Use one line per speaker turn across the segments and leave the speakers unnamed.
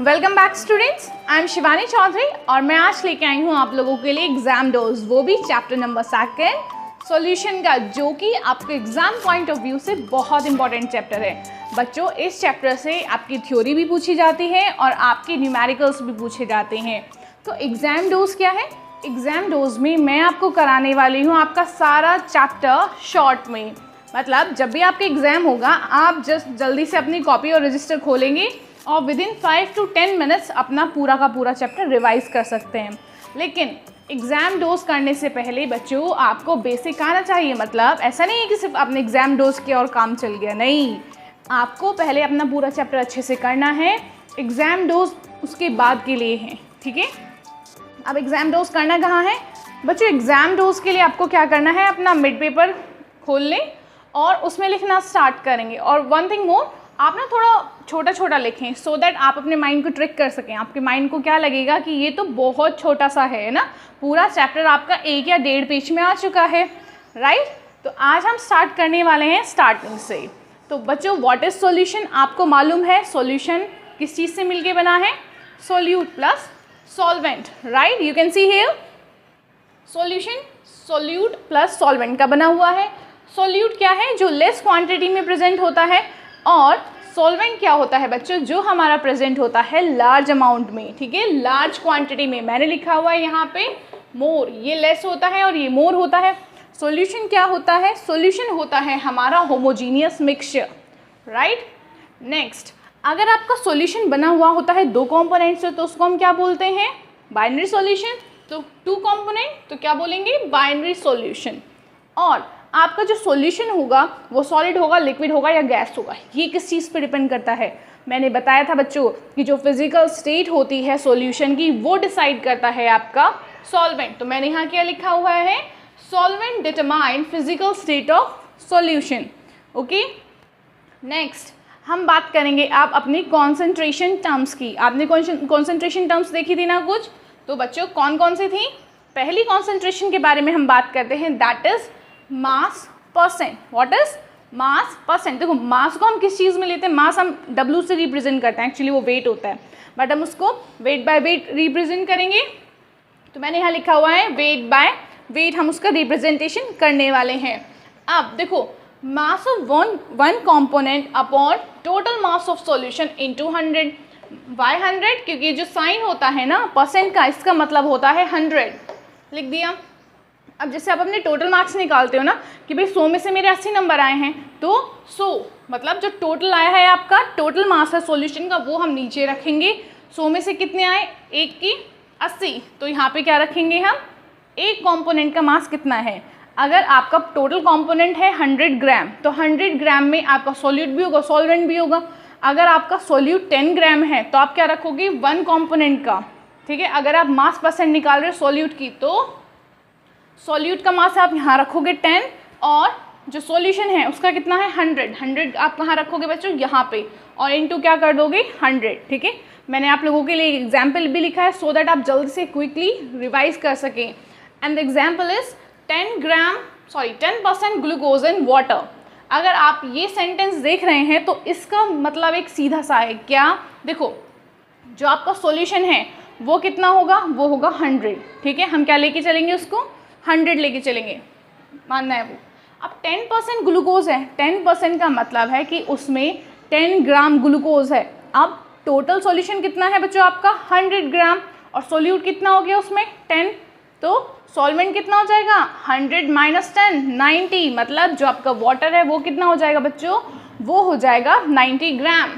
Welcome back students, I am Shivani Chaudhary और मैं आज लेके आई हूँ आप लोगों के लिए एग्जाम डोज, वो भी चैप्टर नंबर 2 सॉल्यूशन का, जो कि आपके एग्जाम पॉइंट ऑफ व्यू से बहुत इंपॉर्टेंट चैप्टर है। बच्चों, इस चैप्टर से आपकी थ्योरी भी पूछी जाती है और आपके न्यूमेरिकल्स भी पूछे जाते हैं। तो एग्जाम डोज क्या है? एग्जाम डोज में मैं आपको कराने वाली हूँ आपका सारा चैप्टर शॉर्ट में। मतलब जब भी आपका एग्जाम होगा, आप जस्ट जल्दी से अपनी कॉपी और रजिस्टर खोलेंगे और विदिन 5 to 10 मिनट्स अपना पूरा का पूरा चैप्टर रिवाइज कर सकते हैं। लेकिन एग्ज़ाम डोज करने से पहले बच्चों आपको बेसिक आना चाहिए। मतलब ऐसा नहीं है कि सिर्फ आपने एग्ज़ाम डोज किया और काम चल गया, नहीं, आपको पहले अपना पूरा चैप्टर अच्छे से करना है। एग्ज़ाम डोज उसके बाद के लिए हैं, ठीक है। अब एग्ज़ाम डोज करना कहाँ है बच्चों? एग्ज़ाम डोज के लिए आपको क्या करना है, अपना मिड पेपर खोल लें और उसमें लिखना स्टार्ट करेंगे। और वन थिंग मोर, आप ना थोड़ा छोटा छोटा लिखें सो दैट आप अपने माइंड को ट्रिक कर सकें। आपके माइंड को क्या लगेगा कि ये तो बहुत छोटा सा है ना, पूरा चैप्टर आपका 1 या 1.5 पेज में आ चुका है, राइट। तो आज हम स्टार्ट करने वाले हैं स्टार्टिंग से। तो बच्चों, व्हाट इज सॉल्यूशन? आपको मालूम है सॉल्यूशन किस चीज़ से मिलके बना है? Solute plus solvent, right. You can see here solution solute plus solvent का बना हुआ है। सोल्यूट क्या है? जो लेस क्वांटिटी में प्रेजेंट होता है, और सॉल्वेंट क्या होता है बच्चों? जो हमारा प्रेजेंट होता है लार्ज अमाउंट में, ठीक है, लार्ज क्वांटिटी में। मैंने लिखा हुआ है यहाँ पे मोर, ये लेस होता है और ये मोर होता है। सॉल्यूशन क्या होता है? सॉल्यूशन होता है हमारा होमोजीनियस मिक्सचर, राइट। नेक्स्ट, अगर आपका सॉल्यूशन बना हुआ होता है 2 कंपोनेंट से, तो उसको हम क्या बोलते हैं? Binary solution. तो 2 कंपोनेंट तो क्या बोलेंगे? Binary solution. और आपका जो सॉल्यूशन होगा वो सॉलिड होगा, लिक्विड होगा या गैस होगा, ये किस चीज़ पे डिपेंड करता है? मैंने बताया था बच्चों कि जो फिजिकल स्टेट होती है सॉल्यूशन की, वो डिसाइड करता है आपका सॉल्वेंट। तो मैंने यहाँ क्या लिखा हुआ है? Solvent determine physical state of solution, okay. Next हम बात करेंगे आप अपनी कॉन्सेंट्रेशन टर्म्स की। आपने कॉन्सेंट्रेशन टर्म्स देखी थी ना कुछ? तो बच्चों कौन कौन सी थी? पहली कॉन्सेंट्रेशन के बारे में हम बात करते हैं, that is mass percent. What is mass percent? देखो, मास को हम किस चीज़ में लेते हैं? मास हम W से रिप्रेजेंट करते हैं, एक्चुअली वो वेट होता है, बट हम उसको वेट बाय वेट रिप्रेजेंट करेंगे। तो मैंने यहाँ लिखा हुआ है वेट बाय वेट, हम उसका रिप्रेजेंटेशन करने वाले हैं। अब देखो, mass of one component upon total mass of solution into 100 by 100, क्योंकि जो साइन होता है ना परसेंट का, इसका मतलब होता है 100, लिख दिया। अब जैसे आप अपने टोटल मार्क्स निकालते हो ना कि भाई 100 में से मेरे 80 नंबर आए हैं, तो 100 मतलब जो टोटल आया है आपका, टोटल मास है सॉल्यूशन का, वो हम नीचे रखेंगे। 100 में से कितने आए? 1 की 80, तो यहाँ पे क्या रखेंगे हम? एक कंपोनेंट का मास कितना है? अगर आपका टोटल कंपोनेंट है 100 ग्राम, तो 100 ग्राम में आपका सॉल्यूट भी होगा, सॉल्वेंट भी होगा। अगर आपका सॉल्यूट 10 ग्राम है, तो आप क्या रखोगे? 1 कंपोनेंट का, ठीक है। अगर आप मास परसेंट निकाल रहे हो सॉल्यूट की, तो सॉल्यूट का मास आप यहाँ रखोगे 10, और जो सॉल्यूशन है उसका कितना है? 100 आप कहाँ रखोगे बच्चों? यहाँ पे, और इनटू क्या कर दोगे? 100, ठीक है। मैंने आप लोगों के लिए एग्जाम्पल भी लिखा है सो दैट आप जल्दी से क्विकली रिवाइज कर सकें। And the example is 10% glucose in water. अगर आप ये सेंटेंस देख रहे हैं तो इसका मतलब एक सीधा सा है, क्या? देखो, जो आपका सॉल्यूशन है वो कितना होगा? वो होगा 100, ठीक है। हम क्या लेके चलेंगे? उसको 100 लेके चलेंगे, मानना है वो। अब 10% ग्लूकोज है, 10% का मतलब है कि उसमें 10 ग्राम ग्लूकोज है। अब टोटल सॉल्यूशन कितना है बच्चों आपका? 100 ग्राम, और सोल्यूट कितना हो गया उसमें? 10, तो सॉल्वेंट कितना हो जाएगा? 100 माइनस 10, 90, मतलब जो आपका वाटर है वो कितना हो जाएगा बच्चों? वो हो जाएगा 90 ग्राम।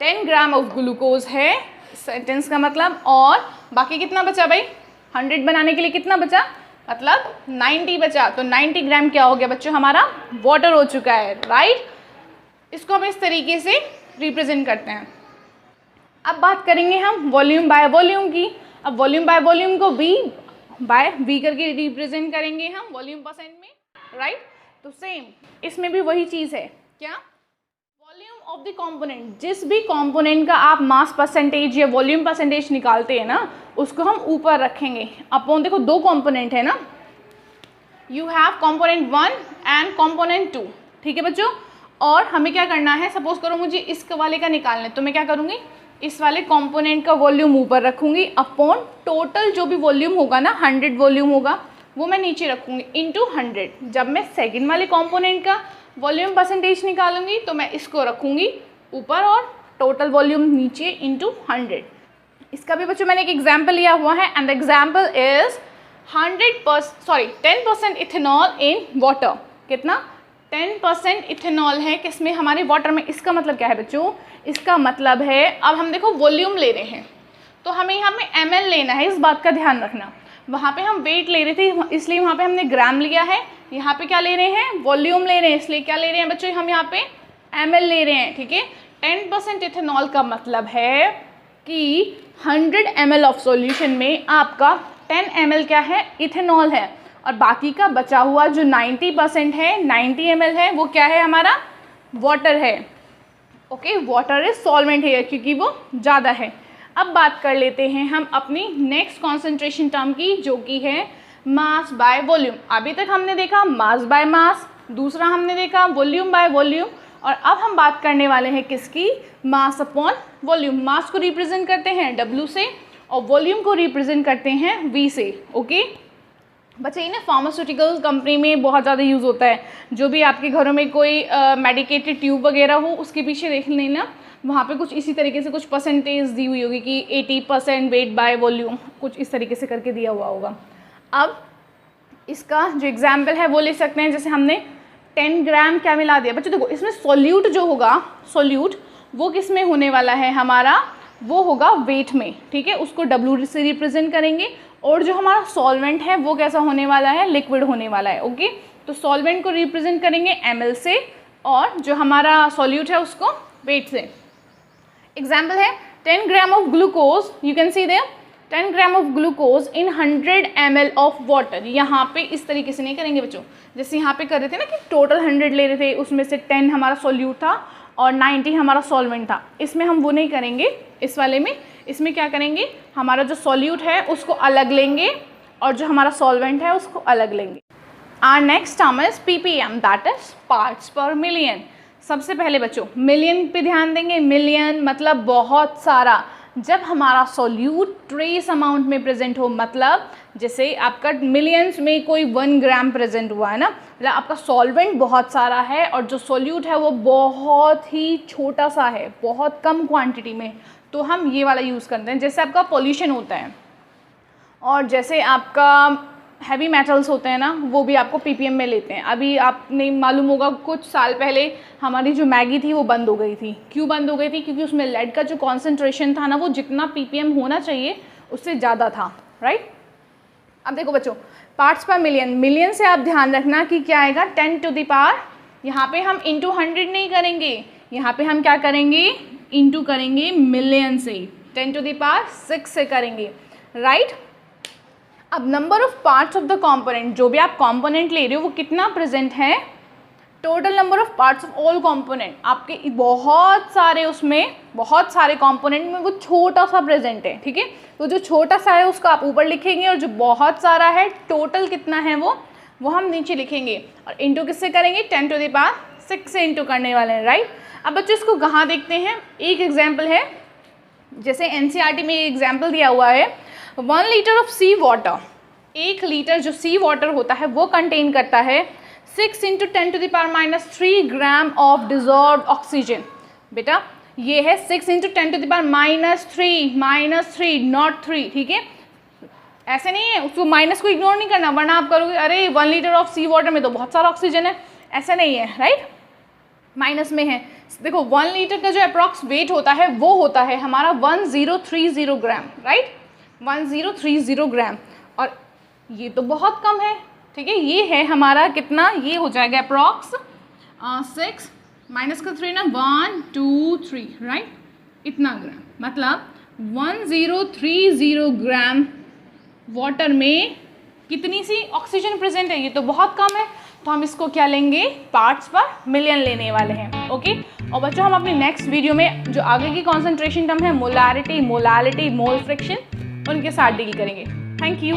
10 ग्राम ऑफ ग्लूकोज है सेंटेंस का मतलब, और बाकी कितना बचा भाई? 100 बनाने के लिए कितना बचा? मतलब 90 बचा। तो 90 ग्राम क्या हो गया बच्चों? हमारा वाटर हो चुका है, राइट। इसको हम इस तरीके से रिप्रेजेंट करते हैं। अब बात करेंगे हम वॉल्यूम बाय वॉल्यूम की। अब वॉल्यूम बाय वॉल्यूम को V बाय V करके रिप्रेजेंट करेंगे हम वॉल्यूम परसेंट में, राइट। तो सेम इसमें भी वही चीज़ है, क्या? Volume of the component. जिस भी कंपोनेंट का आप मास परसेंटेज या वॉल्यूम परसेंटेज निकालते हैं ना, उसको हम ऊपर रखेंगे अपॉन, देखो 2 कंपोनेंट है ना, you have component 1 and component 2, ठीक है बच्चों। और हमें क्या करना है? सपोज करो मुझे इस वाले का निकालना है, तो मैं क्या करूँगी? इस वाले कंपोनेंट का वॉल्यूम ऊपर रखूँगी अपॉन टोटल जो भी वॉल्यूम होगा ना 100 वॉल्यूम होगा वो मैं नीचे रखूँगी इंटू 100। जब मैं सेकेंड वाले कंपोनेंट का वॉल्यूम परसेंटेज निकालूंगी तो मैं इसको रखूँगी ऊपर और टोटल वॉल्यूम नीचे इंटू 100। इसका भी बच्चों मैंने एक एग्जाम्पल लिया हुआ है and the example is 10% ethanol in water. कितना? 10% इथेनॉल है किसमें? हमारे वाटर में। इसका मतलब क्या है बच्चों? इसका मतलब है अब हम देखो वॉल्यूम ले रहे हैं तो हमें यहाँ पे ml लेना है, इस बात का ध्यान रखना। वहाँ पे हम वेट ले रहे थे इसलिए वहाँ पे हमने ग्राम लिया है, यहाँ पे क्या ले रहे हैं? वॉल्यूम ले रहे हैं, इसलिए क्या ले रहे हैं बच्चों? हम यहाँ पे ml ले रहे हैं। ठीक है, 10% इथेनॉल का मतलब है कि 100 ml ऑफ सॉल्यूशन में आपका 10 ml क्या है? इथेनॉल है, और बाकी का बचा हुआ जो 90% है 90 ml है वो क्या है? हमारा वाटर है। ओके, वाटर इज सॉल्वेंट है क्योंकि वो ज़्यादा है। अब बात कर लेते हैं हम अपनी नेक्स्ट कॉन्सेंट्रेशन टर्म की जो कि है मास बाय वॉल्यूम। अभी तक हमने देखा मास बाय मास, दूसरा हमने देखा वॉल्यूम बाय वॉल्यूम, और अब हम बात करने वाले हैं किसकी? Mass upon volume. मास को रिप्रेजेंट करते हैं W से और वॉल्यूम को रिप्रेजेंट करते हैं V से। ओके बच्चे, ये ना फार्मास्यूटिकल कंपनी में बहुत ज़्यादा यूज़ होता है। जो भी आपके घरों में कोई मेडिकेटेड ट्यूब वगैरह हो उसके पीछे देख लेना, वहाँ पे कुछ इसी तरीके से कुछ परसेंटेज दी हुई होगी कि 80% वेट बाय वॉल्यूम, कुछ इस तरीके से करके दिया हुआ होगा। अब इसका जो एग्जाम्पल है वो ले सकते हैं, जैसे हमने 10 ग्राम क्या मिला दिया। बच्चों देखो, इसमें सोल्यूट जो होगा, सोल्यूट वो किस में होने वाला है? हमारा वो होगा वेट में। ठीक है, उसको W से रिप्रेजेंट करेंगे, और जो हमारा सॉल्वेंट है वो कैसा होने वाला है? लिक्विड होने वाला है। ओके, तो सॉल्वेंट को रिप्रेजेंट करेंगे ml से, और जो हमारा सॉल्यूट है उसको वेट से। एग्जाम्पल है 10 gram of glucose, you can see there 10 gram of glucose in 100 ml of water. यहाँ पे इस तरीके से नहीं करेंगे बच्चों, जैसे यहाँ पे कर रहे थे ना कि टोटल 100 ले रहे थे, उसमें से 10 हमारा सॉल्यूट था और 90 हमारा सॉल्वेंट था। इसमें हम वो नहीं करेंगे, इस वाले में। इसमें क्या करेंगे? हमारा जो सॉल्यूट है उसको अलग लेंगे और जो हमारा सॉल्वेंट है उसको अलग लेंगे। Our next term is ppm, that is parts per million. सबसे पहले बच्चों मिलियन पे ध्यान देंगे। मिलियन मतलब बहुत सारा। जब हमारा सॉल्यूट ट्रेस अमाउंट में प्रेजेंट हो, मतलब जैसे आपका मिलियंस में कोई 1 ग्राम प्रेजेंट हुआ है ना, मतलब आपका सॉल्वेंट बहुत सारा है और जो सॉल्यूट है वो बहुत ही छोटा सा है, बहुत कम क्वांटिटी में, तो हम ये वाला यूज़ करते हैं। जैसे आपका पॉल्यूशन होता है और जैसे आपका हैवी मेटल्स होते हैं ना, वो भी आपको ppm में लेते हैं। अभी आपने मालूम होगा कुछ साल पहले हमारी जो मैगी थी वो बंद हो गई थी। क्यों बंद हो गई थी? क्योंकि उसमें लेड का जो कॉन्सेंट्रेशन था ना वो जितना ppm होना चाहिए उससे ज़्यादा था, राइट। अब देखो बच्चों, पार्ट्स पर मिलियन, मिलियन से आप ध्यान रखना कि क्या आएगा? 10 टू द पावर, यहाँ पे हम इंटू 100 नहीं करेंगे, यहाँ पे हम क्या करेंगे? इंटू करेंगे मिलियन से, 10 टू द पावर 6 से करेंगे, राइट। अब number of parts of the component, जो भी आप कंपोनेंट ले रहे हो वो कितना प्रेजेंट है? Total number of parts of all component, आपके बहुत सारे, उसमें बहुत सारे कंपोनेंट में वो छोटा सा प्रेजेंट है। ठीक है, तो जो छोटा सा है उसको आप ऊपर लिखेंगे और जो बहुत सारा है टोटल कितना है वो हम नीचे लिखेंगे, और इंटू किससे करेंगे? 10 टू द पावर 6 से इंटू करने वाले हैं, राइट। अब बच्चों इसको कहाँ देखते हैं? एक एग्जाम्पल है, जैसे NCERT में एग्जाम्पल दिया हुआ है 1 litre of sea water. 1 litre जो सी वाटर होता है वो कंटेन करता है 6 × 10 to the power -3 gram of dissolved oxygen. बेटा ये है 6 × 10 टू द पावर -3 नॉट 3। ठीक है, ऐसे नहीं है, उसको माइनस को इग्नोर नहीं करना, वरना आप करोगे अरे 1 लीटर ऑफ सी वाटर में तो बहुत सारा ऑक्सीजन है। ऐसा नहीं है, राइट, माइनस में है। देखो 1 लीटर का जो अप्रॉक्स वेट होता है वो होता है हमारा 1030 ग्राम, राइट, 1030 ग्राम, और ये तो बहुत कम है। ठीक है, ये है हमारा कितना? ये हो जाएगा अप्रॉक्स 6 माइनस का 3 ना 1 2 3, राइट, इतना ग्राम, मतलब 1030 ग्राम वाटर में कितनी सी ऑक्सीजन प्रेजेंट है? ये तो बहुत कम है, तो हम इसको क्या लेंगे? पार्ट्स पर मिलियन लेने वाले हैं। ओके, और बच्चों हम अपनी नेक्स्ट वीडियो में जो आगे की कॉन्सेंट्रेशन टर्म है मोलारिटी, मोलालिटी, मोल फ्रैक्शन, उनके साथ डील करेंगे। Thank you.